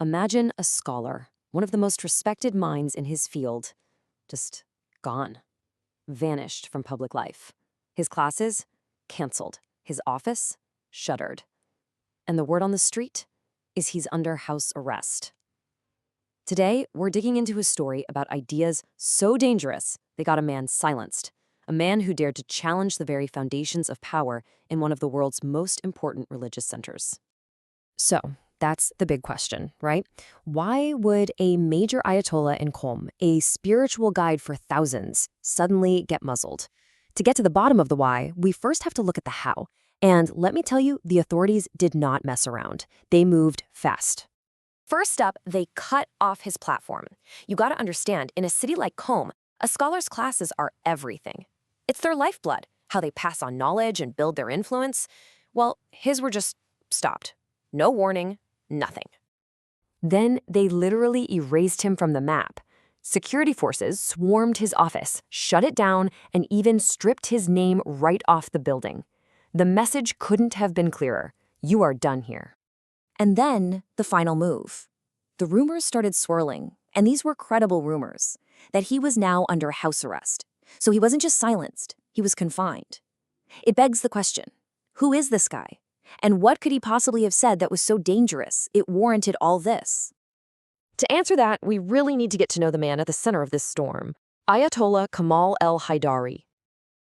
Imagine a scholar, one of the most respected minds in his field, just gone, vanished from public life. His classes, canceled. His office, shuttered. And the word on the street is he's under house arrest. Today, we're digging into a story about ideas so dangerous they got a man silenced, a man who dared to challenge the very foundations of power in one of the world's most important religious centers. So, that's the big question, right? Why would a major Ayatollah in Qom, a spiritual guide for thousands, suddenly get muzzled? To get to the bottom of the why, we first have to look at the how. And let me tell you, the authorities did not mess around. They moved fast. First up, they cut off his platform. You gotta understand, in a city like Qom, a scholar's classes are everything. It's their lifeblood, how they pass on knowledge and build their influence. Well, his were just stopped. No warning, nothing. Then they literally erased him from the map. Security forces swarmed his office, shut it down, and even stripped his name right off the building. The message couldn't have been clearer. You are done here. And then the final move. The rumors started swirling, and these were credible rumors, that he was now under house arrest. So he wasn't just silenced, he was confined. It begs the question, who is this guy? And what could he possibly have said that was so dangerous it warranted all this? To answer that, we really need to get to know the man at the center of this storm, Ayatollah Kamal al-Haydari.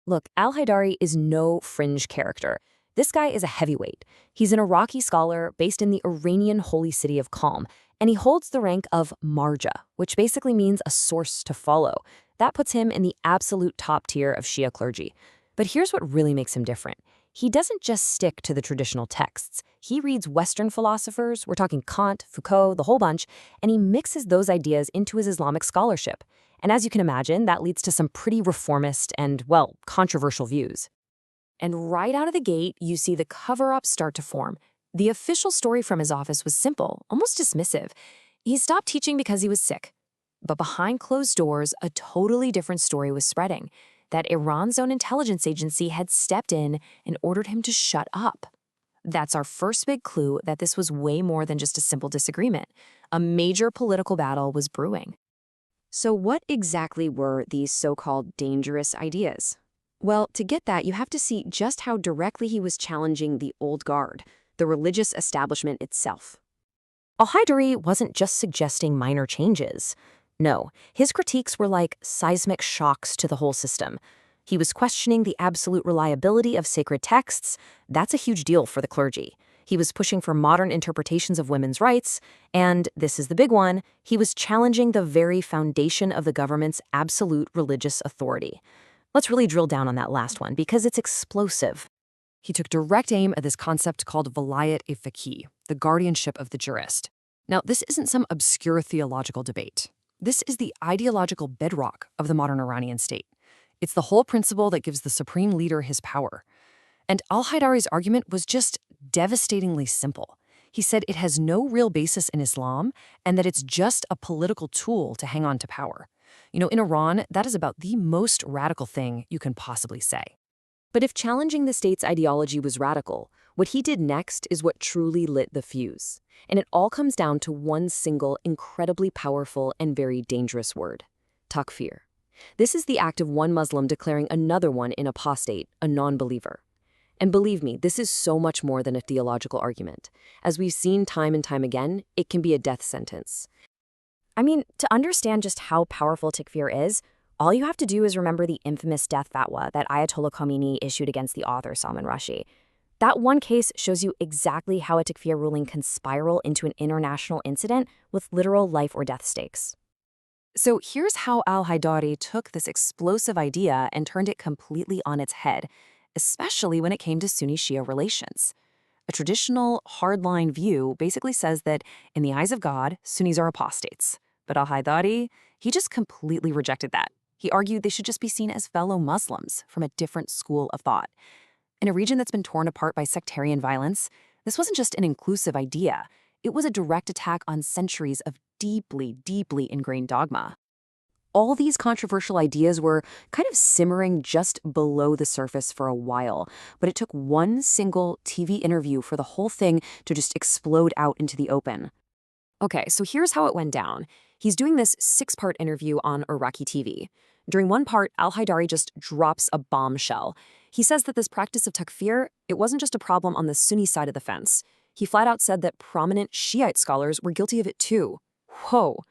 Look, al-Haydari is no fringe character. This guy is a heavyweight. He's an Iraqi scholar based in the Iranian holy city of Qom, and he holds the rank of marja, which basically means a source to follow. That puts him in the absolute top tier of Shia clergy. But here's what really makes him different. He doesn't just stick to the traditional texts. He reads Western philosophers, we're talking Kant, Foucault, the whole bunch, and he mixes those ideas into his Islamic scholarship. And as you can imagine, that leads to some pretty reformist and, well, controversial views. And right out of the gate, you see the cover-up start to form. The official story from his office was simple, almost dismissive. He stopped teaching because he was sick. But behind closed doors, a totally different story was spreading, that Iran's own intelligence agency had stepped in and ordered him to shut up. That's our first big clue that this was way more than just a simple disagreement. A major political battle was brewing. So what exactly were these so-called dangerous ideas? Well, to get that, you have to see just how directly he was challenging the old guard, the religious establishment itself. Al-Haydari wasn't just suggesting minor changes. No, his critiques were like seismic shocks to the whole system. He was questioning the absolute reliability of sacred texts. That's a huge deal for the clergy. He was pushing for modern interpretations of women's rights, and this is the big one, he was challenging the very foundation of the government's absolute religious authority. Let's really drill down on that last one, because it's explosive. He took direct aim at this concept called Velayat-e Faqih, the guardianship of the jurist. Now, this isn't some obscure theological debate. This is the ideological bedrock of the modern Iranian state. It's the whole principle that gives the supreme leader his power. And al-Haydari's argument was just devastatingly simple. He said it has no real basis in Islam and that it's just a political tool to hang on to power. You know, in Iran, that is about the most radical thing you can possibly say. But if challenging the state's ideology was radical, what he did next is what truly lit the fuse. And it all comes down to one single, incredibly powerful and very dangerous word: takfir. This is the act of one Muslim declaring another one an apostate, a non-believer. And believe me, this is so much more than a theological argument. As we've seen time and time again, it can be a death sentence. I mean, to understand just how powerful takfir is, all you have to do is remember the infamous death fatwa that Ayatollah Khomeini issued against the author Salman Rushdie. That one case shows you exactly how a takfir ruling can spiral into an international incident with literal life or death stakes. So here's how al-Haydari took this explosive idea and turned it completely on its head, especially when it came to Sunni-Shia relations. A traditional, hardline view basically says that, in the eyes of God, Sunnis are apostates. But al-Haydari, he just completely rejected that. He argued they should just be seen as fellow Muslims from a different school of thought. In a region that's been torn apart by sectarian violence, this wasn't just an inclusive idea. It was a direct attack on centuries of deeply, deeply ingrained dogma. All these controversial ideas were kind of simmering just below the surface for a while, but it took one single TV interview for the whole thing to just explode out into the open. Okay, so here's how it went down. He's doing this six-part interview on Iraqi TV. During one part, al-Haydari just drops a bombshell. He says that this practice of takfir, it wasn't just a problem on the Sunni side of the fence. He flat out said that prominent Shiite scholars were guilty of it too. Whoa.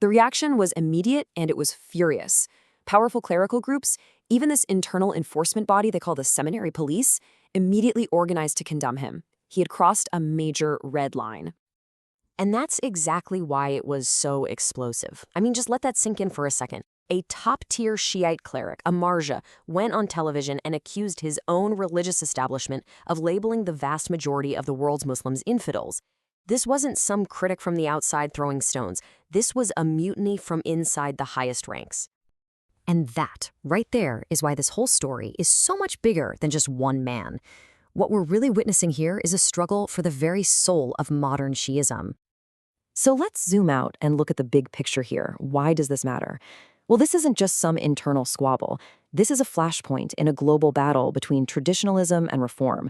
The reaction was immediate and it was furious. Powerful clerical groups, even this internal enforcement body they call the seminary police, immediately organized to condemn him. He had crossed a major red line. And that's exactly why it was so explosive. I mean, just let that sink in for a second. A top-tier Shiite cleric, a marja, went on television and accused his own religious establishment of labeling the vast majority of the world's Muslims infidels. This wasn't some critic from the outside throwing stones. This was a mutiny from inside the highest ranks. And that, right there, is why this whole story is so much bigger than just one man. What we're really witnessing here is a struggle for the very soul of modern Shi'ism. So let's zoom out and look at the big picture here. Why does this matter? Well, this isn't just some internal squabble. This is a flashpoint in a global battle between traditionalism and reform.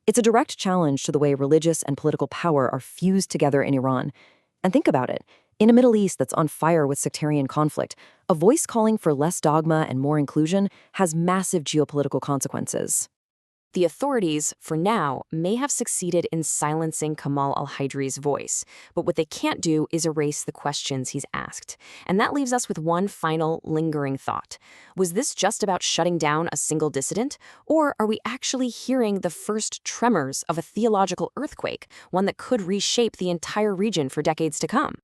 It's a direct challenge to the way religious and political power are fused together in Iran. And think about it. In a Middle East that's on fire with sectarian conflict, a voice calling for less dogma and more inclusion has massive geopolitical consequences. The authorities, for now, may have succeeded in silencing Kamal al-Haydari's voice, but what they can't do is erase the questions he's asked. And that leaves us with one final, lingering thought. Was this just about shutting down a single dissident, or are we actually hearing the first tremors of a theological earthquake, one that could reshape the entire region for decades to come?